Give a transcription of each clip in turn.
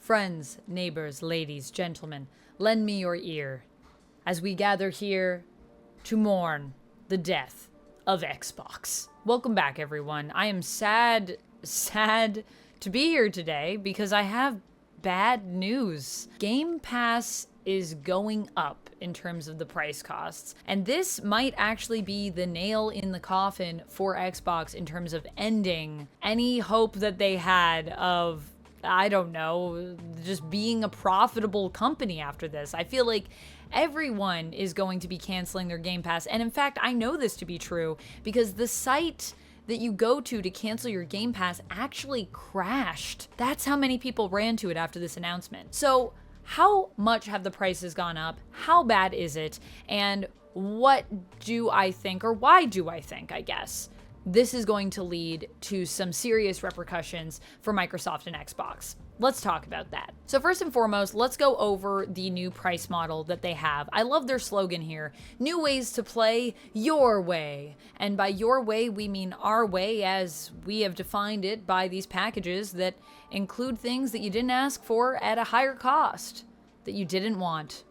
Friends, neighbors, ladies, gentlemen, lend me your ear as we gather here to mourn the death of Xbox. Welcome back, everyone. I am sad to be here today because I have bad news. Game Pass is going up in terms of the price costs, and this might actually be the nail in the coffin for Xbox in terms of ending any hope that they had of, I don't know, just being a profitable company after this. I feel like everyone is going to be canceling their Game Pass, and in fact, I know this to be true because the site that you go to cancel your Game Pass actually crashed. That's how many people ran to it after this announcement. So how much have the prices gone up? How bad is it? And what do I think, or why do I think, I guess, this is going to lead to some serious repercussions for Microsoft and Xbox? Let's talk about that. So first and foremost, let's go over the new price model that they have. I love their slogan here: new ways to play your way. And by your way, we mean our way as we have defined it by these packages that include things that you didn't ask for at a higher cost, that you didn't want.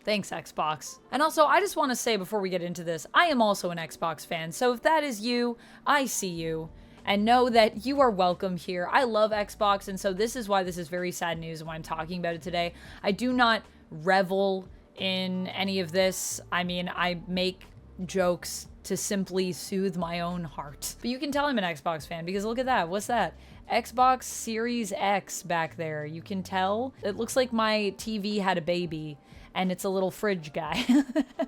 Thanks, Xbox. And also, I just want to say before we get into this, I am also an Xbox fan, so if that is you, I see you. And know that you are welcome here. I love Xbox, and so this is why this is very sad news and why I'm talking about it today. I do not revel in any of this. I mean, I make jokes to simply soothe my own heart. But you can tell I'm an Xbox fan because look at that. What's that? Xbox Series X back there. You can tell. It looks like my TV had a baby. And it's a little fridge guy.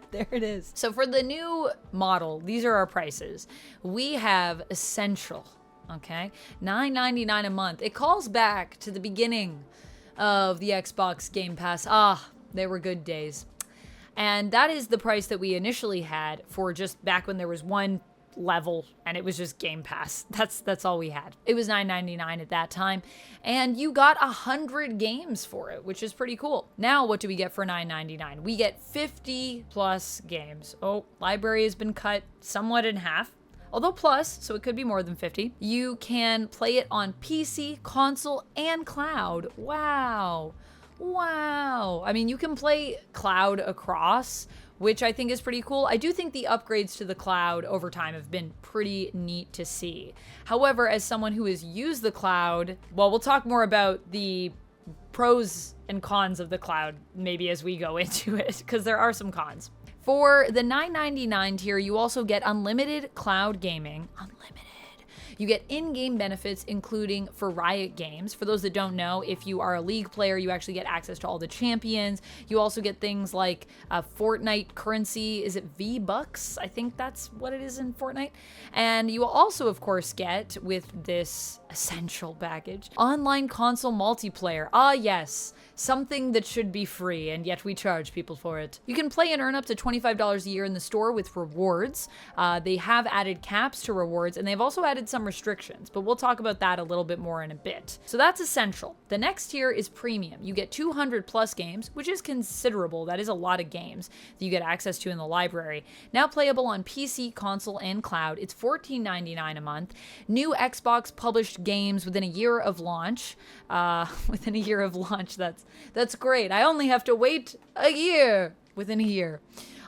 There it is. So for the new model, these are our prices. We have Essential, okay? $9.99 a month. It calls back to the beginning of the Xbox Game Pass. They were good days. And that is the price that we initially had for just back when there was one level and it was just Game Pass. That's all we had. It was $9.99 at that time, and you got 100 games for it, which is pretty cool. Now what do we get for $9.99? We get 50 plus games. Oh, library has been cut somewhat in half, although plus, so it could be more than 50. You can play it on PC, console, and cloud. Wow. I mean, you can play cloud across, which I think is pretty cool. I do think the upgrades to the cloud over time have been pretty neat to see. However, as someone who has used the cloud, well, we'll talk more about the pros and cons of the cloud maybe as we go into it, because there are some cons. For the $9.99 tier, you also get unlimited cloud gaming. You get in-game benefits, including for Riot Games. For those that don't know, if you are a League player, you actually get access to all the champions. You also get things like Fortnite currency. Is it V-Bucks? I think that's what it is in Fortnite. And you will also, of course, get, with this Essential package, online console multiplayer. Ah, yes. Something that should be free, and yet we charge people for it. You can play and earn up to $25 a year in the store with rewards. They have added caps to rewards, and they've also added some restrictions, but we'll talk about that a little bit more in a bit. So that's Essential. The next tier is Premium. You get 200 plus games, which is considerable. That is a lot of games that you get access to in the library. Now playable on PC, console, and cloud. It's $14.99 a month. New Xbox published games within a year of launch. That's great. I only have to wait a year. Within a year.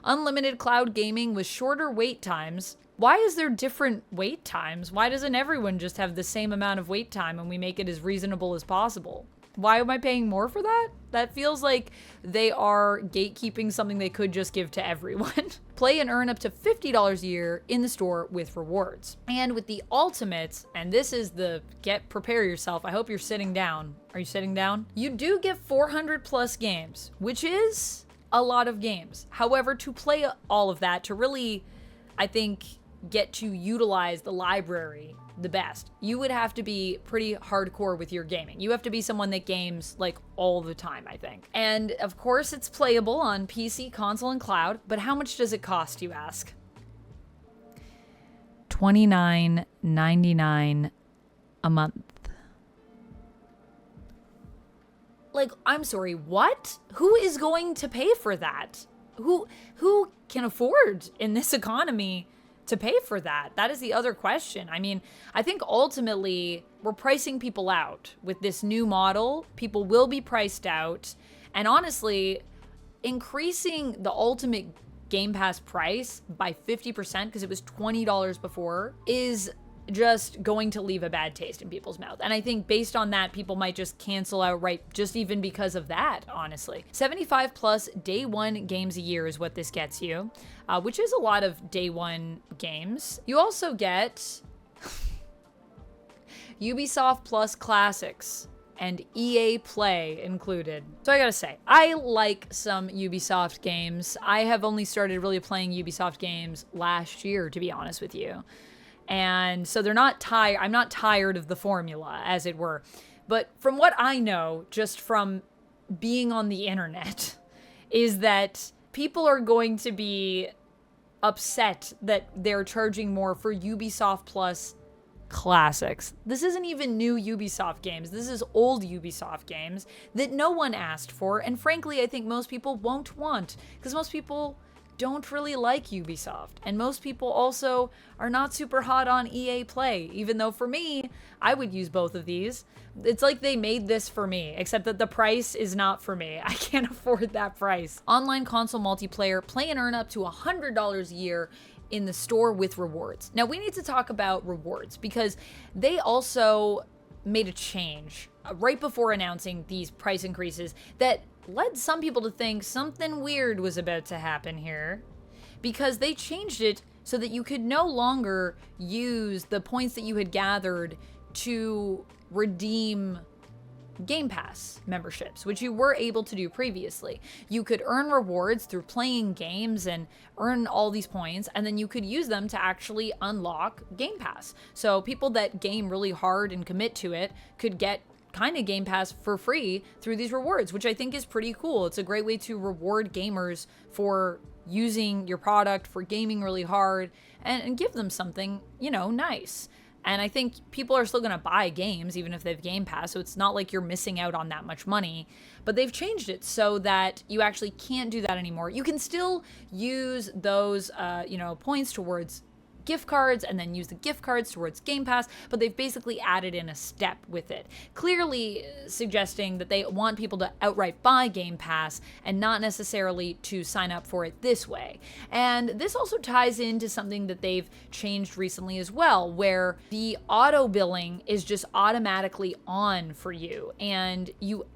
Unlimited cloud gaming with shorter wait times. Why is there different wait times? Why doesn't everyone just have the same amount of wait time and we make it as reasonable as possible? Why am I paying more for that? That feels like they are gatekeeping something they could just give to everyone. Play and earn up to $50 a year in the store with rewards. And with the ultimates, and this is the prepare yourself. I hope you're sitting down. Are you sitting down? You do get 400 plus games, which is a lot of games. However, to play all of that, to really, I think, get to utilize the library the best, you would have to be pretty hardcore with your gaming. You have to be someone that games like all the time, I think. And of course it's playable on PC, console, and cloud, but how much does it cost, you ask? $29.99 a month. Like, I'm sorry, what? Who is going to pay for that? Who can afford in this economy to pay for that? That is the other question. I mean, I think ultimately we're pricing people out with this new model. People will be priced out. And honestly, increasing the ultimate Game Pass price by 50%, because it was $20 before, is just going to leave a bad taste in people's mouth. And I think based on that, people might just cancel outright just even because of that, honestly. 75 plus day one games a year is what this gets you, which is a lot of day one games. You also get Ubisoft Plus Classics and EA Play included. So I gotta say, I like some Ubisoft games. I have only started really playing Ubisoft games last year, to be honest with you. And so they're not tired. I'm not tired of the formula, as it were. But from what I know, just from being on the internet, is that people are going to be upset that they're charging more for Ubisoft Plus Classics. This isn't even new Ubisoft games. This is old Ubisoft games that no one asked for. And frankly, I think most people won't want, because most people don't really like Ubisoft. And most people also are not super hot on EA Play, even though for me, I would use both of these. It's like they made this for me, except that the price is not for me. I can't afford that price. Online console multiplayer, play and earn up to $100 a year in the store with rewards. Now we need to talk about rewards because they also made a change right before announcing these price increases that led some people to think something weird was about to happen here, because they changed it so that you could no longer use the points that you had gathered to redeem Game Pass memberships, which you were able to do previously. You could earn rewards through playing games and earn all these points, and then you could use them to actually unlock Game Pass. So people that game really hard and commit to it could get kind of Game Pass for free through these rewards, which I think is pretty cool. It's a great way to reward gamers for using your product, for gaming really hard, and give them something, you know, nice. And I think people are still going to buy games even if they have Game Pass, so it's not like you're missing out on that much money. But they've changed it so that you actually can't do that anymore. You can still use those, points towards gift cards and then use the gift cards towards Game Pass, but they've basically added in a step with it, clearly suggesting that they want people to outright buy Game Pass and not necessarily to sign up for it this way. And this also ties into something that they've changed recently as well, where the auto billing is just automatically on for you, and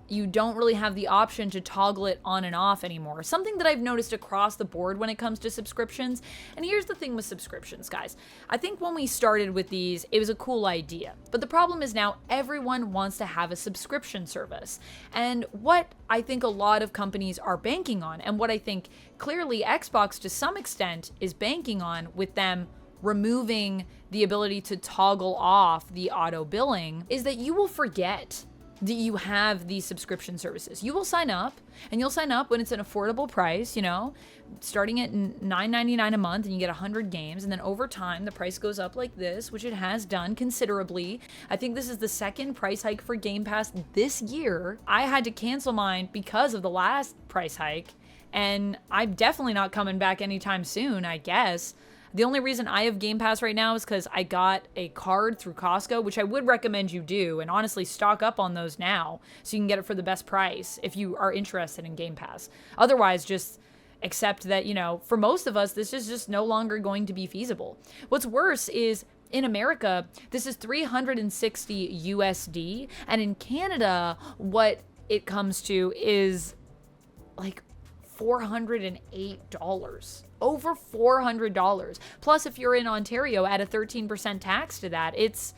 you don't really have the option to toggle it on and off anymore. Something that I've noticed across the board when it comes to subscriptions. And here's the thing with subscriptions, guys. I think when we started with these, it was a cool idea. But the problem is now everyone wants to have a subscription service. And what I think a lot of companies are banking on, and what I think clearly Xbox to some extent is banking on with them removing the ability to toggle off the auto billing, is that you will forget that you have these subscription services. You will sign up, and you'll sign up when it's an affordable price, you know, starting at $9.99 a month, and you get 100 games, and then over time the price goes up like this, which it has done considerably. I think this is the second price hike for Game Pass this year. I had to cancel mine because of the last price hike, and I'm definitely not coming back anytime soon, I guess. The only reason I have Game Pass right now is because I got a card through Costco, which I would recommend you do, and honestly stock up on those now so you can get it for the best price if you are interested in Game Pass. Otherwise, just accept that, you know, for most of us, this is just no longer going to be feasible. What's worse is in America, this is $360 USD, and in Canada, what it comes to is like $408. Over $400. Plus, if you're in Ontario, add a 13% tax to that. It's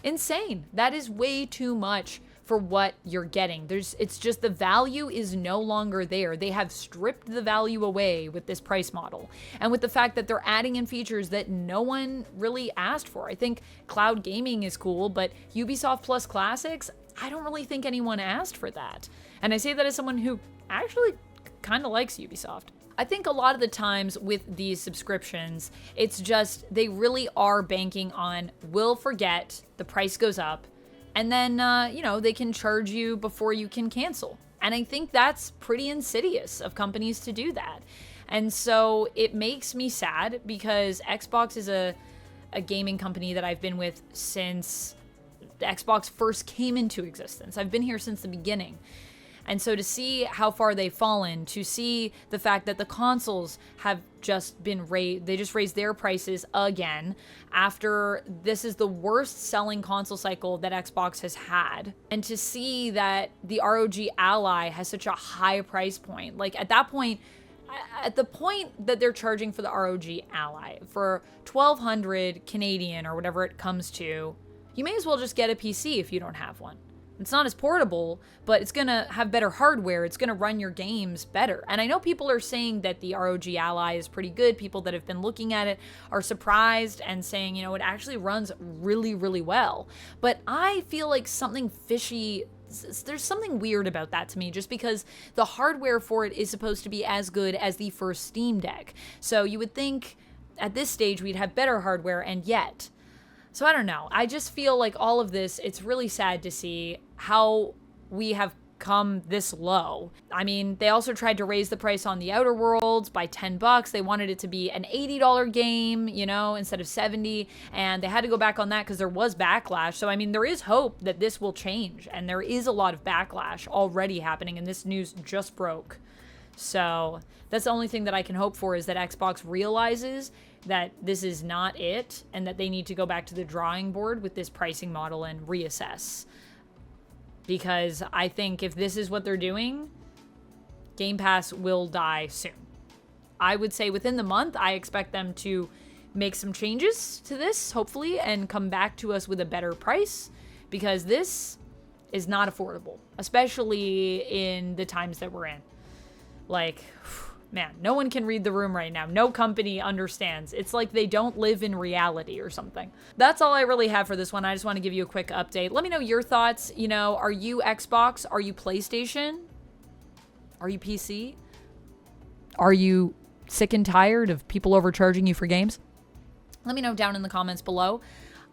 insane. That is way too much for what you're getting. It's just the value is no longer there. They have stripped the value away with this price model. And with the fact that they're adding in features that no one really asked for. I think cloud gaming is cool, but Ubisoft Plus Classics, I don't really think anyone asked for that. And I say that as someone who actually kind of likes Ubisoft. I think a lot of the times with these subscriptions, it's just they really are banking on we'll forget, the price goes up, and then, they can charge you before you can cancel. And I think that's pretty insidious of companies to do that. And so it makes me sad because Xbox is a gaming company that I've been with since the Xbox first came into existence. I've been here since the beginning. And so to see how far they've fallen, to see the fact that the consoles have just been raised, they just raised their prices again after this is the worst selling console cycle that Xbox has had. And to see that the ROG Ally has such a high price point, like at that point, at the point that they're charging for the ROG Ally for 1,200 Canadian or whatever it comes to, you may as well just get a PC if you don't have one. It's not as portable, but it's gonna have better hardware. It's gonna run your games better. And I know people are saying that the ROG Ally is pretty good. People that have been looking at it are surprised and saying, you know, it actually runs really, really well. But I feel like something fishy, there's something weird about that to me, just because the hardware for it is supposed to be as good as the first Steam Deck. So you would think at this stage we'd have better hardware, and yet. So I don't know. I just feel like all of this, it's really sad to see how we have come this low. I mean, they also tried to raise the price on the Outer Worlds by $10. They wanted it to be an $80 game, you know, instead of $70. And they had to go back on that because there was backlash. So, I mean, there is hope that this will change. And there is a lot of backlash already happening. And this news just broke. So that's the only thing that I can hope for, is that Xbox realizes that this is not it and that they need to go back to the drawing board with this pricing model and reassess. Because I think if this is what they're doing, Game Pass will die soon. I would say within the month, I expect them to make some changes to this, hopefully, and come back to us with a better price, because this is not affordable, especially in the times that we're in. Like, man, no one can read the room right now. No company understands. It's like they don't live in reality or something. That's all I really have for this one. I just want to give you a quick update. Let me know your thoughts. You know, are you Xbox? Are you PlayStation? Are you PC? Are you sick and tired of people overcharging you for games? Let me know down in the comments below.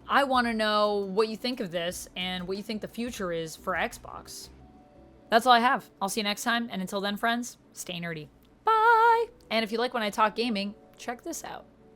I want to know what you think of this and what you think the future is for Xbox. That's all I have. I'll see you next time. And until then, friends, stay nerdy. Bye. And if you like when I talk gaming, check this out.